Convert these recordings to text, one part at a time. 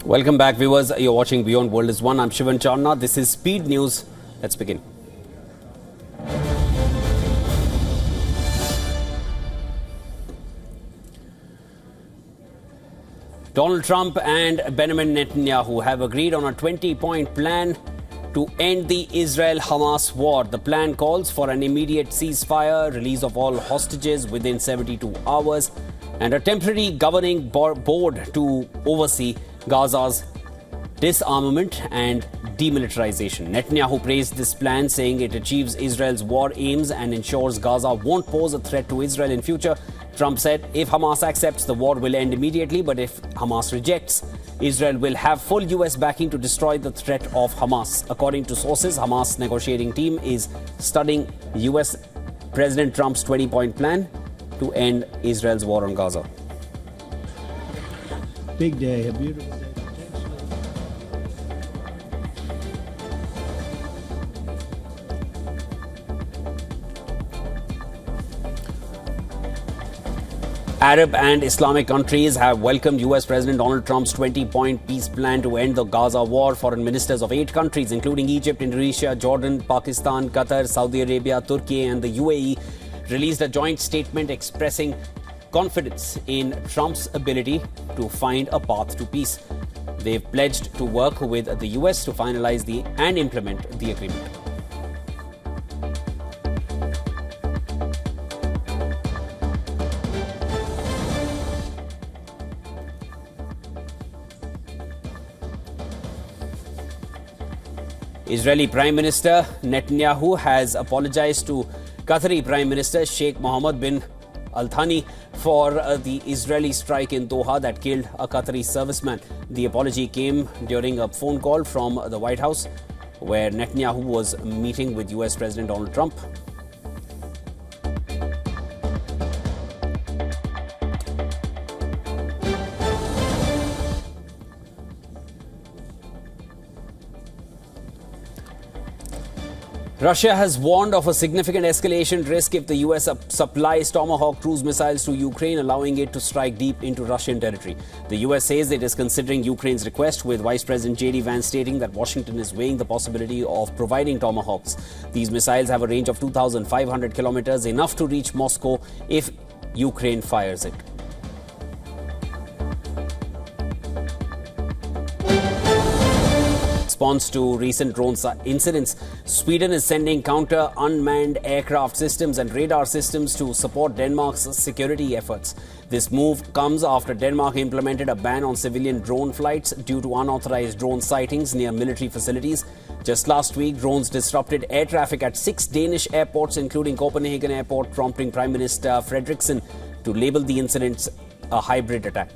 Welcome back, viewers. You're watching WION World is One. I'm Shivan Charna. This is Speed News. Let's begin. Donald Trump and Benjamin Netanyahu have agreed on a 20-point plan to end the Israel-Hamas war. The plan calls for an immediate ceasefire, release of all hostages within 72 hours, and a temporary governing board to oversee Gaza's disarmament and demilitarization. Netanyahu praised this plan, saying it achieves Israel's war aims and ensures Gaza won't pose a threat to Israel in future. Trump said if Hamas accepts, the war will end immediately, but if Hamas rejects, Israel will have full US backing to destroy the threat of Hamas. According to sources, Hamas negotiating team is studying US President Trump's 20-point plan to end Israel's war on Gaza. Big day, a beautiful day. Arab and Islamic countries have welcomed US President Donald Trump's 20-point peace plan to end the Gaza war. Foreign ministers of 8 countries, including Egypt, Indonesia, Jordan, Pakistan, Qatar, Saudi Arabia, Turkey and the UAE, released a joint statement expressing confidence in Trump's ability to find a path to peace. They've pledged to work with the US to finalize and implement the agreement. Israeli Prime Minister Netanyahu has apologized to Qatari Prime Minister Sheikh Mohammed bin Al Thani for the Israeli strike in Doha that killed a Qatari serviceman. The apology came during a phone call from the White House, where Netanyahu was meeting with US President Donald Trump. Russia has warned of a significant escalation risk if the US supplies Tomahawk cruise missiles to Ukraine, allowing it to strike deep into Russian territory. The US says it is considering Ukraine's request, with Vice President J.D. Vance stating that Washington is weighing the possibility of providing Tomahawks. These missiles have a range of 2,500 kilometers, enough to reach Moscow if Ukraine fires it. Response to recent drone incidents, Sweden is sending counter-unmanned aircraft systems and radar systems to support Denmark's security efforts. This move comes after Denmark implemented a ban on civilian drone flights due to unauthorized drone sightings near military facilities. Just last week, drones disrupted air traffic at 6 Danish airports, including Copenhagen Airport, prompting Prime Minister Frederiksen to label the incidents a hybrid attack.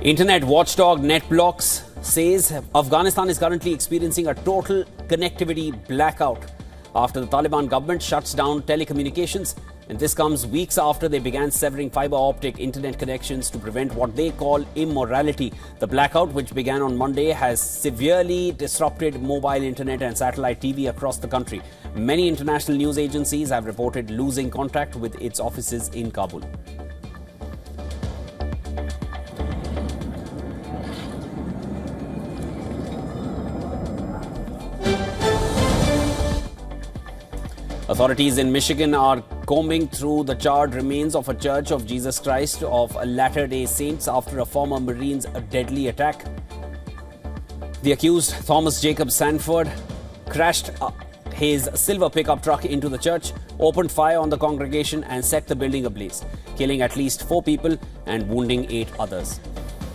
Internet watchdog NetBlocks says Afghanistan is currently experiencing a total connectivity blackout after the Taliban government shuts down telecommunications. And this comes weeks after they began severing fiber optic internet connections to prevent what they call immorality. The blackout, which began on Monday, has severely disrupted mobile internet and satellite TV across the country. Many international news agencies have reported losing contact with its offices in Kabul. Authorities in Michigan are combing through the charred remains of a Church of Jesus Christ of Latter-day Saints after a former Marine's deadly attack. The accused, Thomas Jacob Sanford, crashed his silver pickup truck into the church, opened fire on the congregation and set the building ablaze, killing at least 4 people and wounding 8 others.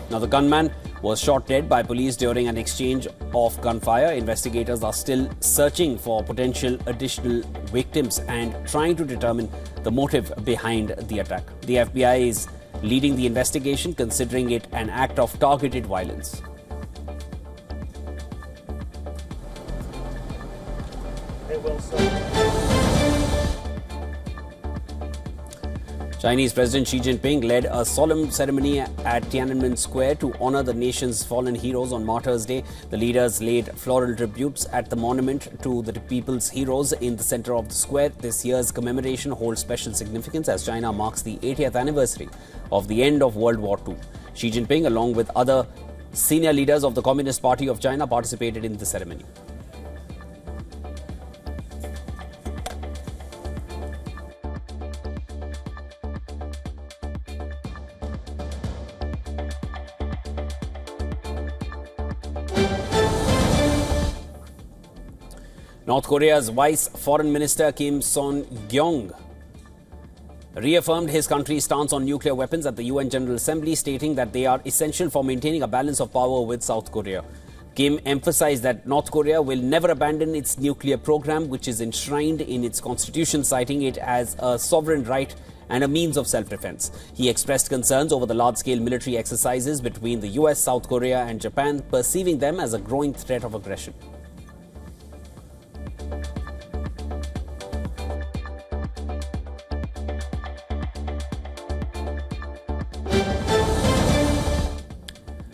Now, the gunman was shot dead by police during an exchange of gunfire. Investigators are still searching for potential additional victims and trying to determine the motive behind the attack. The FBI is leading the investigation, considering it an act of targeted violence. Chinese President Xi Jinping led a solemn ceremony at Tiananmen Square to honor the nation's fallen heroes on Martyrs' Day. The leaders laid floral tributes at the monument to the people's heroes in the center of the square. This year's commemoration holds special significance as China marks the 80th anniversary of the end of World War II. Xi Jinping, along with other senior leaders of the Communist Party of China, participated in the ceremony. North Korea's Vice Foreign Minister Kim Son-gyong reaffirmed his country's stance on nuclear weapons at the UN General Assembly, stating that they are essential for maintaining a balance of power with South Korea. Kim emphasized that North Korea will never abandon its nuclear program, which is enshrined in its constitution, citing it as a sovereign right and a means of self-defense. He expressed concerns over the large-scale military exercises between the US, South Korea and Japan, perceiving them as a growing threat of aggression.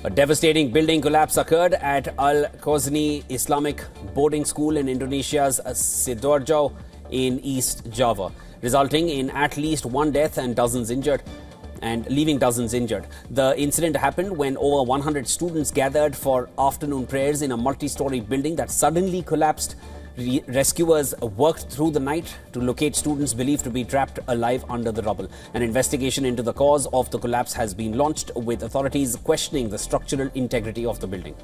A devastating building collapse occurred at Al-Khozni Islamic boarding school in Indonesia's Sidoarjo in East Java, resulting in at least one death and leaving dozens injured. The incident happened when over 100 students gathered for afternoon prayers in a multi-story building that suddenly collapsed. Rescuers worked through the night to locate students believed to be trapped alive under the rubble. An investigation into the cause of the collapse has been launched, with authorities questioning the structural integrity of the building.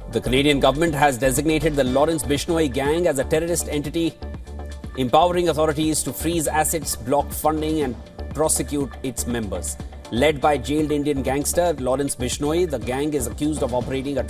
The Canadian government has designated the Lawrence Bishnoi gang as a terrorist entity, empowering authorities to freeze assets, block funding and prosecute its members. Led by jailed Indian gangster Lawrence Bishnoi, the gang is accused of operating a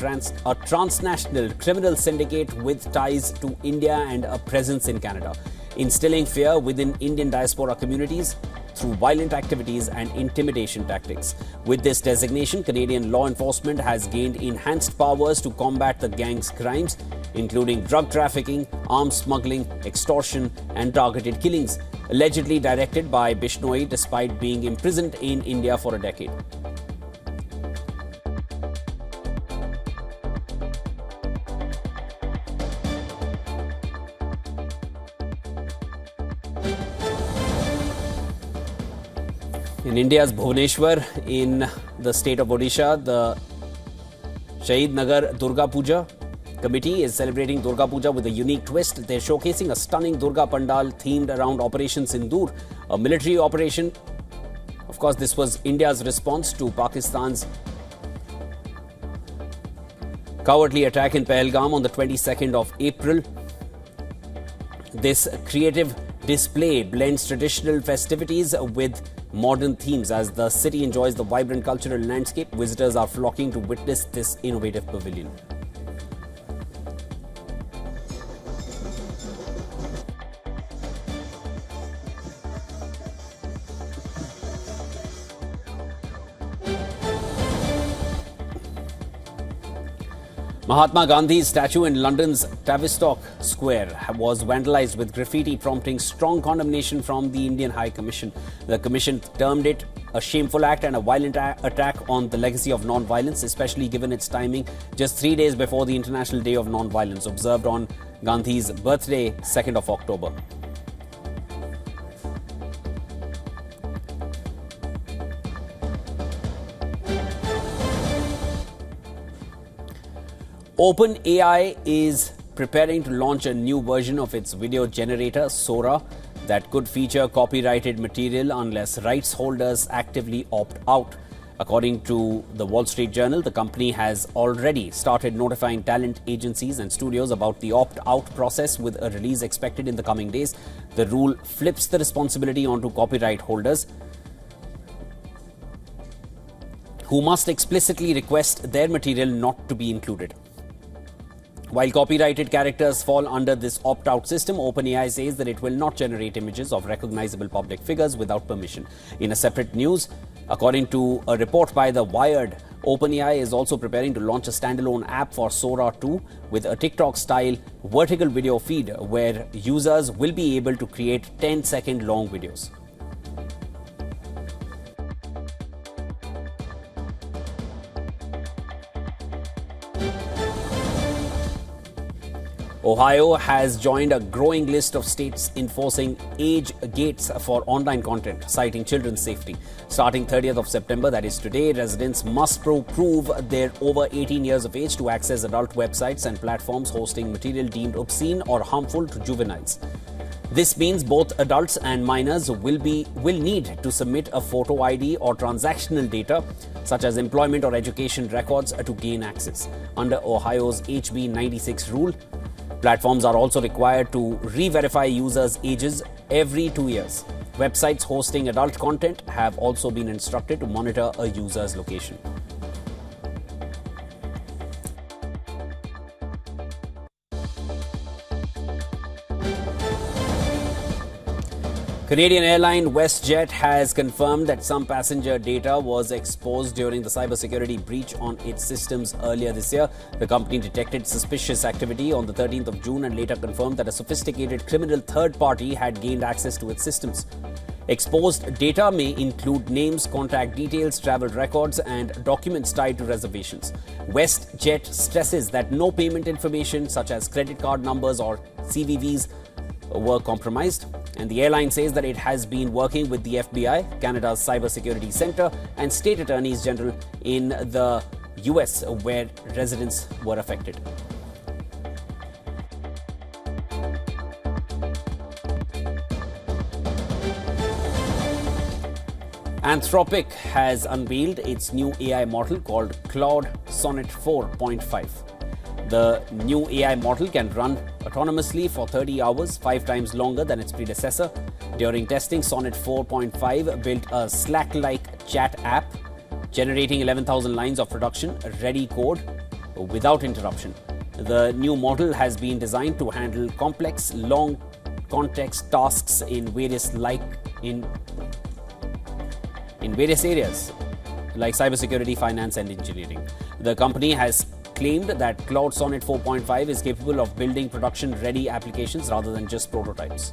transnational criminal syndicate with ties to India and a presence in Canada, instilling fear within Indian diaspora communities through violent activities and intimidation tactics. With this designation, Canadian law enforcement has gained enhanced powers to combat the gang's crimes, including drug trafficking, arms smuggling, extortion, and targeted killings, allegedly directed by Bishnoi despite being imprisoned in India for a decade. In India's Bhubaneswar, in the state of Odisha, the Shahid Nagar Durga Puja committee is celebrating Durga Puja with a unique twist. They're showcasing a stunning Durga Pandal themed around Operation Sindoor, a military operation. Of course, this was India's response to Pakistan's cowardly attack in Pahalgam on the 22nd of April. This creative display blends traditional festivities with modern themes. As the city enjoys the vibrant cultural landscape, visitors are flocking to witness this innovative pavilion. Mahatma Gandhi's statue in London's Tavistock Square was vandalized with graffiti, prompting strong condemnation from the Indian High Commission. The Commission termed it a shameful act and a violent attack on the legacy of non-violence, especially given its timing just 3 days before the International Day of Non-Violence, observed on Gandhi's birthday, 2nd of October. OpenAI is preparing to launch a new version of its video generator, Sora, that could feature copyrighted material unless rights holders actively opt out. According to the Wall Street Journal, the company has already started notifying talent agencies and studios about the opt-out process, with a release expected in the coming days. The rule flips the responsibility onto copyright holders, who must explicitly request their material not to be included. While copyrighted characters fall under this opt-out system, OpenAI says that it will not generate images of recognizable public figures without permission. In a separate news, according to a report by the Wired, OpenAI is also preparing to launch a standalone app for Sora 2 with a TikTok-style vertical video feed where users will be able to create 10-second long videos. Ohio has joined a growing list of states enforcing age gates for online content, citing children's safety. Starting 30th of September, that is today, residents must prove they're over 18 years of age to access adult websites and platforms hosting material deemed obscene or harmful to juveniles. This means both adults and minors will need to submit a photo ID or transactional data, such as employment or education records, to gain access. Under Ohio's HB 96 rule, platforms are also required to re-verify users' ages every 2 years. Websites hosting adult content have also been instructed to monitor a user's location. Canadian airline WestJet has confirmed that some passenger data was exposed during the cybersecurity breach on its systems earlier this year. The company detected suspicious activity on the 13th of June and later confirmed that a sophisticated criminal third party had gained access to its systems. Exposed data may include names, contact details, travel records, and documents tied to reservations. WestJet stresses that no payment information such as credit card numbers or CVVs were compromised. And the airline says that it has been working with the FBI, Canada's Cybersecurity Centre, and state attorneys general in the US where residents were affected. Anthropic has unveiled its new AI model called Claude Sonnet 4.5. The new AI model can run autonomously for 30 hours, 5 times longer than its predecessor. During testing, Sonnet 4.5 built a Slack-like chat app, generating 11,000 lines of production-ready code without interruption. The new model has been designed to handle complex, long-context tasks in various areas, like cybersecurity, finance, and engineering. The company has claimed that Claude Sonnet 4.5 is capable of building production-ready applications rather than just prototypes.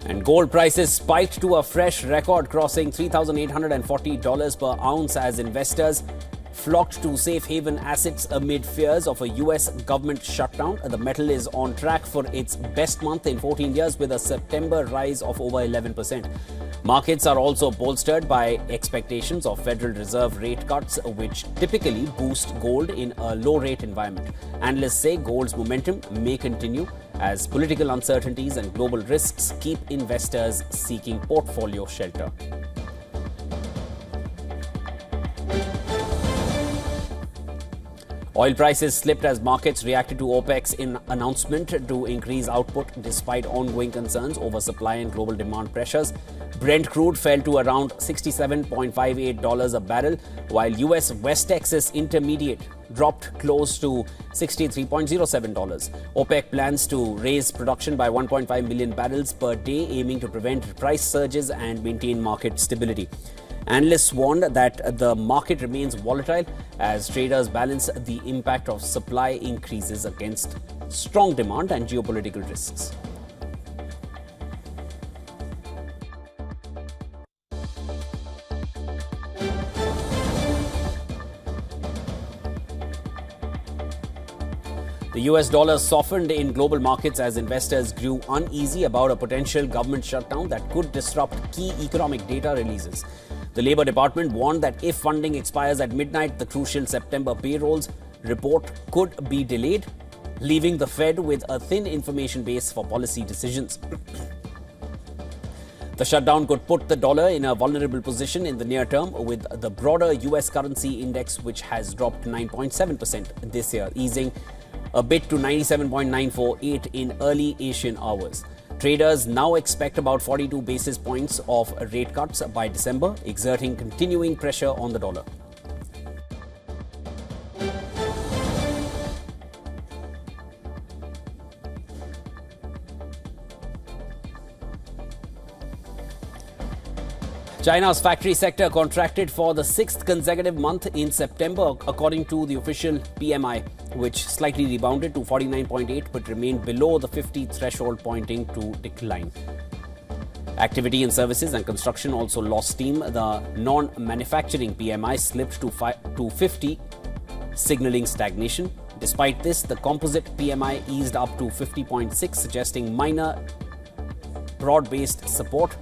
And gold prices spiked to a fresh record, crossing $3,840 per ounce as investors flocked to safe haven assets amid fears of a US government shutdown. The metal is on track for its best month in 14 years with a September rise of over 11%. Markets are also bolstered by expectations of Federal Reserve rate cuts, which typically boost gold in a low-rate environment. Analysts say gold's momentum may continue as political uncertainties and global risks keep investors seeking portfolio shelter. Oil prices slipped as markets reacted to OPEC's announcement to increase output despite ongoing concerns over supply and global demand pressures. Brent crude fell to around $67.58 a barrel, while US West Texas Intermediate dropped close to $63.07. OPEC plans to raise production by 1.5 million barrels per day, aiming to prevent price surges and maintain market stability. Analysts warned that the market remains volatile as traders balance the impact of supply increases against strong demand and geopolitical risks. The US dollar softened in global markets as investors grew uneasy about a potential government shutdown that could disrupt key economic data releases. The Labour Department warned that if funding expires at midnight, the crucial September payrolls report could be delayed, leaving the Fed with a thin information base for policy decisions. The shutdown could put the dollar in a vulnerable position in the near term, with the broader US currency index, which has dropped 9.7% this year, easing a bit to 97.948 in early Asian hours. Traders now expect about 42 basis points of rate cuts by December, exerting continuing pressure on the dollar. China's factory sector contracted for the sixth consecutive month in September, according to the official PMI, which slightly rebounded to 49.8 but remained below the 50 threshold, pointing to decline. Activity in services and construction also lost steam. The non-manufacturing PMI slipped to 50, signaling stagnation. Despite this, the composite PMI eased up to 50.6, suggesting minor broad-based support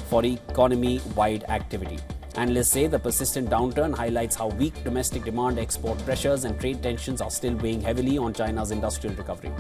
for economy-wide activity. Analysts say the persistent downturn highlights how weak domestic demand, export pressures and trade tensions are still weighing heavily on China's industrial recovery.